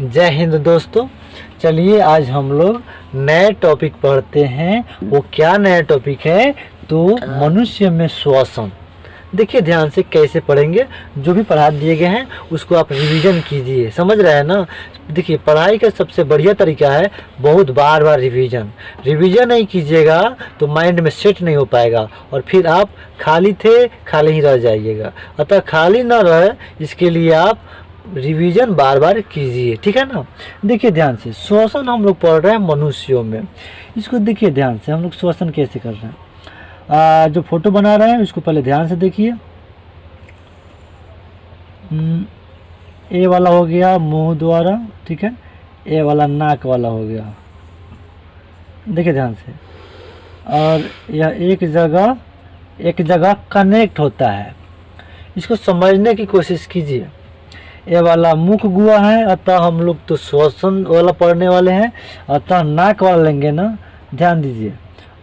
जय हिंद दोस्तों। चलिए आज हम लोग नए टॉपिक पढ़ते हैं। वो क्या नया टॉपिक है? तो मनुष्य में श्वसन। देखिए ध्यान से कैसे पढ़ेंगे। जो भी पढ़ा दिए गए हैं उसको आप रिवीजन कीजिए। समझ रहे हैं ना? देखिए पढ़ाई का सबसे बढ़िया तरीका है बहुत बार बार रिवीजन। रिवीजन नहीं कीजिएगा तो माइंड में सेट नहीं हो पाएगा और फिर आप खाली ही रह जाइएगा। अतः खाली ना रहे इसके लिए आप रिवीजन बार बार कीजिए, ठीक है ना। देखिए ध्यान से, श्वसन हम लोग पढ़ रहे हैं मनुष्यों में। इसको देखिए ध्यान से, हम लोग श्वसन कैसे कर रहे हैं। जो फोटो बना रहे हैं उसको पहले ध्यान से देखिए। ए वाला हो गया मुंह द्वारा, ठीक है। ए वाला नाक वाला हो गया, देखिए ध्यान से। और यह एक जगह कनेक्ट होता है। इसको समझने की कोशिश कीजिए। ये वाला मुख गुहा है, अतः हम लोग तो श्वसन वाला पढ़ने वाले हैं, अतः नाक वाला लेंगे ना, ध्यान दीजिए।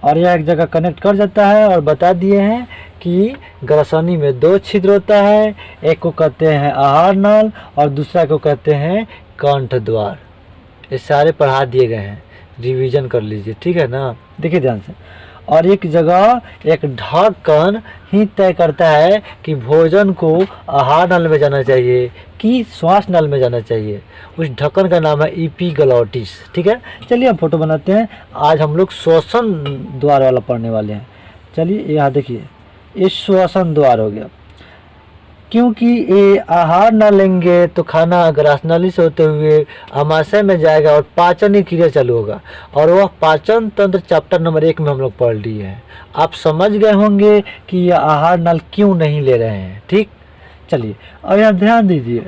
और यह एक जगह कनेक्ट कर जाता है और बता दिए हैं कि ग्रसनी में 2 छिद्र होता है। एक को कहते हैं आहार नल और दूसरा को कहते हैं कंठ द्वार। ये सारे पढ़ा दिए गए हैं, रिवीजन कर लीजिए, ठीक है ना। देखिए ध्यान से। और एक जगह एक ढक्कन ही तय करता है कि भोजन को आहार नल में जाना चाहिए कि श्वास नल में जाना चाहिए। उस ढक्कन का नाम है एपिग्लॉटिस, ठीक है। चलिए हम फोटो बनाते हैं। आज हम लोग श्वसन द्वार वाला पढ़ने वाले हैं। चलिए यहाँ देखिए, ये श्वसन द्वार हो गया। क्योंकि ये आहार न लेंगे तो खाना ग्रासनाली से होते हुए आमाशय में जाएगा और पाचन क्रिया चालू होगा। और वह पाचन तंत्र चैप्टर नंबर 1 में हम लोग पढ़ लिए हैं। आप समझ गए होंगे कि यह आहार नल क्यों नहीं ले रहे हैं, ठीक। चलिए और यहाँ ध्यान दीजिए।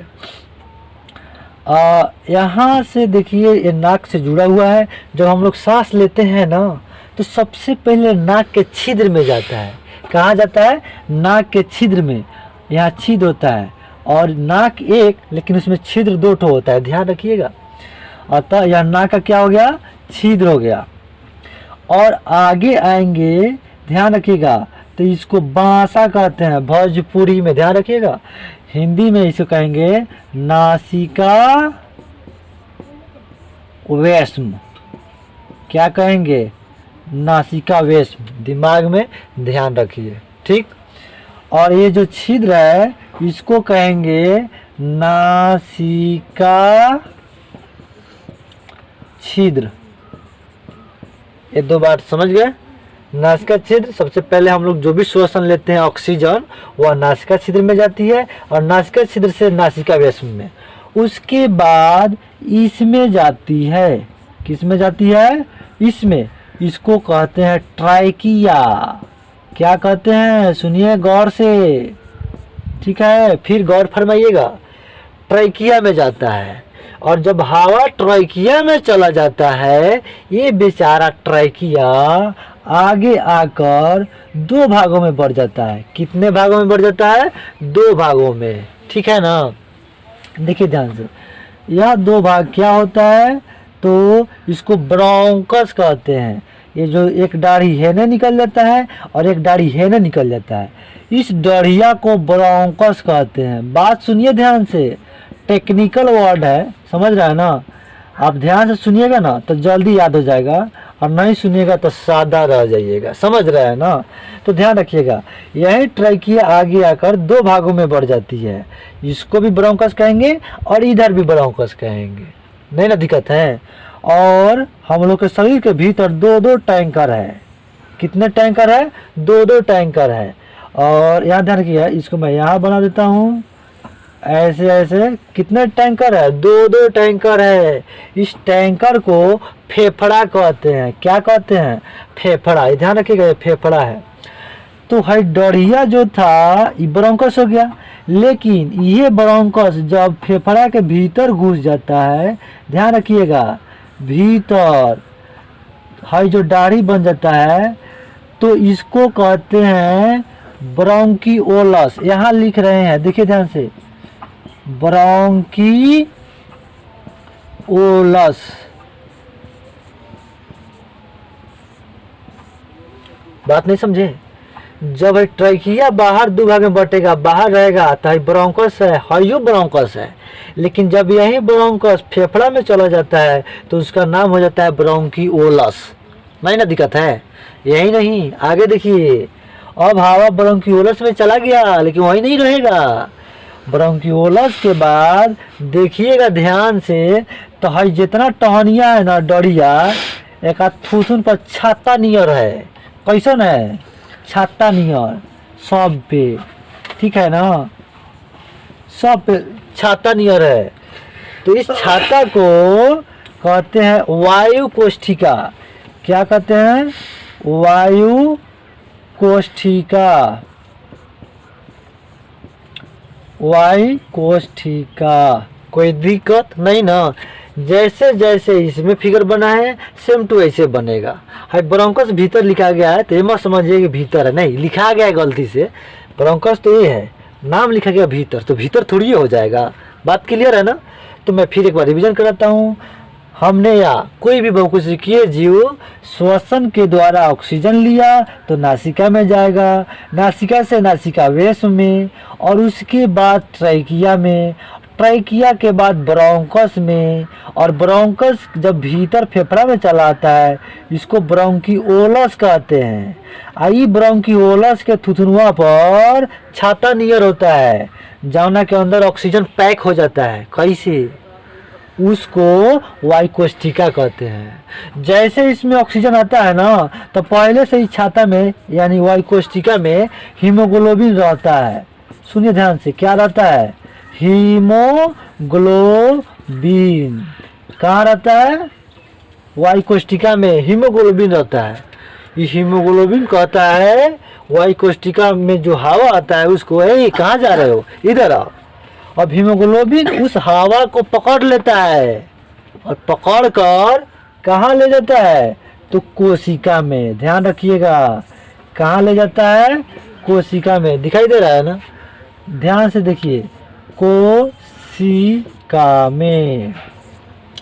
यहाँ से देखिए ये नाक से जुड़ा हुआ है। जब हम लोग सांस लेते हैं ना तो सबसे पहले नाक के छिद्र में जाता है। कहाँ जाता है? नाक के छिद्र में। यहाँ छिद्र होता है और नाक एक, लेकिन उसमें छिद्र 2 ठो होता है, ध्यान रखिएगा। अतः यह नाक का क्या हो गया? छिद्र हो गया। और आगे आएंगे, ध्यान रखिएगा, तो इसको बांसा कहते हैं भोजपुरी में, ध्यान रखिएगा। हिंदी में इसको कहेंगे नासिका वेश्म। क्या कहेंगे? नासिका वेश्म। दिमाग में ध्यान रखिए, ठीक। और ये जो छिद्र है इसको कहेंगे नासिका छिद्र। ये 2 बात समझ गए। नासिका छिद्र, सबसे पहले हम लोग जो भी श्वसन लेते हैं ऑक्सीजन, वह नासिका छिद्र में जाती है और नासिका छिद्र से नासिका वेश्म में। उसके बाद इसमें जाती है। किस में जाती है? इसमें। इसको कहते हैं ट्राइकिया। क्या कहते हैं? सुनिए गौर से, ठीक है, फिर गौर फरमाइएगा। ट्राइकिया में जाता है और जब हवा ट्राइकिया में चला जाता है, ये बेचारा ट्राइकिया आगे आकर 2 भागों में बढ़ जाता है। कितने भागों में बढ़ जाता है? 2 भागों में, ठीक है ना। देखिए ध्यान से, यह 2 भाग क्या होता है? तो इसको ब्रोंकस कहते हैं। ये जो एक दाढ़ी है ना निकल जाता है और एक दाढ़ी है ना निकल जाता है, इस दाढ़िया को ब्रोंकस कहते हैं। बात सुनिए ध्यान से, टेक्निकल वर्ड है, समझ रहा है ना। आप ध्यान से सुनिएगा ना तो जल्दी याद हो जाएगा, और नहीं सुनिएगा तो सादा रह जाइएगा, समझ रहे हैं ना। तो ध्यान रखिएगा, यही ट्राइकिया आगे आकर 2 भागों में बढ़ जाती है। इसको भी ब्रोंकस कहेंगे और इधर भी ब्रोंकस कहेंगे, नहीं ना, दिक्कत है। और हम लोग के शरीर के भीतर 2-2 टैंकर है। कितने टैंकर है? 2-2 टैंकर है। और यहाँ ध्यान रखिएगा, इसको मैं यहाँ बना देता हूँ, ऐसे ऐसे। कितने टैंकर है? 2-2 टैंकर है। इस टैंकर को फेफड़ा कहते हैं। क्या कहते हैं? फेफड़ा। ध्यान रखिएगा, ये फेफड़ा है। तो हाइड्रोरिया जो था ये ब्रोंकस हो गया, लेकिन ये ब्रोंकस जब फेफड़ा के भीतर घुस जाता है, ध्यान रखिएगा, भीतर हाई जो दाढ़ी बन जाता है, तो इसको कहते हैं ब्रोंकियोलस। यहाँ लिख रहे हैं, देखिए ध्यान से, ब्रोंकियोलस। बात नहीं समझे? जब है ट्रैकिया बाहर दो भाग में बटेगा, बाहर रहेगा तो है ब्रोंकस है, हाइयो ब्रोंकस है। लेकिन जब यही ब्रोंकस फेफड़ा में चला जाता है तो उसका नाम हो जाता है ब्रोंकियोलस। नहीं ना, दिक्कत है? यही नहीं, आगे देखिए, अब हवा ब्रोंकियोलस में चला गया लेकिन वही नहीं रहेगा। ब्रोंकियोलस के बाद देखिएगा ध्यान से, तो है जितना टहनिया है ना डरिया, एक थूथुन पर छाता नियर है। कैसन है? छाता नियर सब पे, ठीक है ना, सब पे छाता नियर है। तो इस छाता को कहते हैं वायु कोष्ठिका। क्या कहते हैं? वायु कोष्ठिका, वायु कोष्ठिका। कोई दिक्कत नहीं ना? जैसे जैसे इसमें फिगर बना है सेम टू ऐसे बनेगा। है ब्रोंकस भीतर लिखा गया है तो ये मत समझिए कि भीतर है, नहीं, लिखा गया है गलती से। ब्रोंकस तो ये है, नाम लिखा गया भीतर, तो भीतर थोड़ी हो जाएगा। बात क्लियर है ना? तो मैं फिर एक बार रिवीजन कराता हूँ। हमने या कोई भी बहुकोशिकीय जीव श्वसन के द्वारा ऑक्सीजन लिया तो नासिका में जाएगा, नासिका से नासिका वेश में, और उसके बाद ट्रैकिया में, ट्रैकिया के बाद ब्रोंकस में, और ब्रोंकस जब भीतर फेफड़ा में चला आता है इसको ब्रोंकियोलस कहते हैं। आई ब्रोंकियोलस के थुथुनुआ पर छाता नियर होता है, जौना के अंदर ऑक्सीजन पैक हो जाता है। कैसे? उसको वायुकोष्ठिका कहते हैं। जैसे इसमें ऑक्सीजन आता है ना, तो पहले से ही छाता में यानी वायुकोष्ठिका में हीमोग्लोबिन रहता है। सुनिए ध्यान से, क्या रहता है? हीमोग्लोबिन। कहाँ रहता है? वायुकोष्ठिका में हीमोग्लोबिन रहता है। ये हीमोग्लोबिन कहता है वायुकोष्ठिका में जो हवा आता है उसको, कहाँ जा रहे हो, इधर आओ। अब हीमोग्लोबिन उस हवा को पकड़ लेता है और पकड़ कर कहाँ ले जाता है? तो कोशिका में। ध्यान रखिएगा, कहाँ ले जाता है? कोशिका में। दिखाई दे रहा है ना? ध्यान से देखिए, कोशिका में।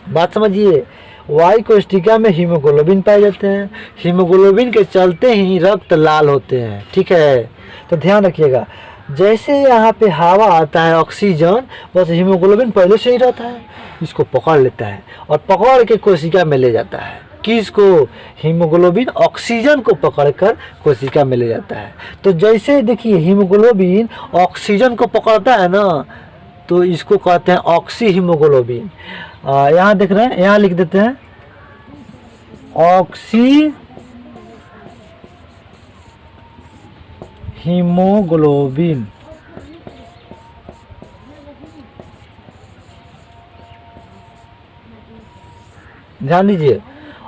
बात समझिए, वायुकोष्ठिका में हीमोग्लोबिन पाए जाते हैं। हीमोग्लोबिन के चलते ही रक्त लाल होते हैं, ठीक है? तो ध्यान रखिएगा, जैसे यहाँ पे हवा आता है ऑक्सीजन, बस हीमोग्लोबिन पहले से ही रहता है, इसको पकड़ लेता है और पकड़ के कोशिका में ले जाता है। किसको? हीमोग्लोबिन ऑक्सीजन को पकड़कर कोशिका में ले जाता है। तो जैसे देखिए हीमोग्लोबिन ऑक्सीजन को पकड़ता है ना, तो इसको कहते हैं ऑक्सी हीमोग्लोबिन। यहाँ देख रहे हैं, यहाँ लिख देते हैं ऑक्सी हीमोग्लोबिन। ध्यान दीजिए,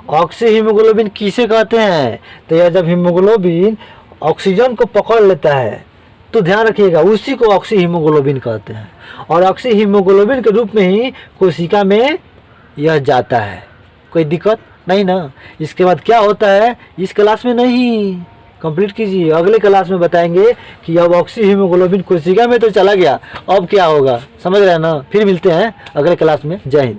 ऑक्सी हीमोग्लोबिन किसे कहते हैं? तो यह जब हीमोग्लोबिन ऑक्सीजन को पकड़ लेता है तो ध्यान रखिएगा उसी को ऑक्सी हीमोग्लोबिन कहते हैं, और ऑक्सी हीमोग्लोबिन के रूप में ही कोशिका में यह जाता है। कोई दिक्कत नहीं ना? इसके बाद क्या होता है इस क्लास में नहीं, कंप्लीट कीजिए, अगले क्लास में बताएंगे कि अब ऑक्सी हीमोग्लोबिन कोशिका में तो चला गया, अब क्या होगा, समझ रहे हैं ना? फिर मिलते हैं अगले क्लास में। जय हिंद।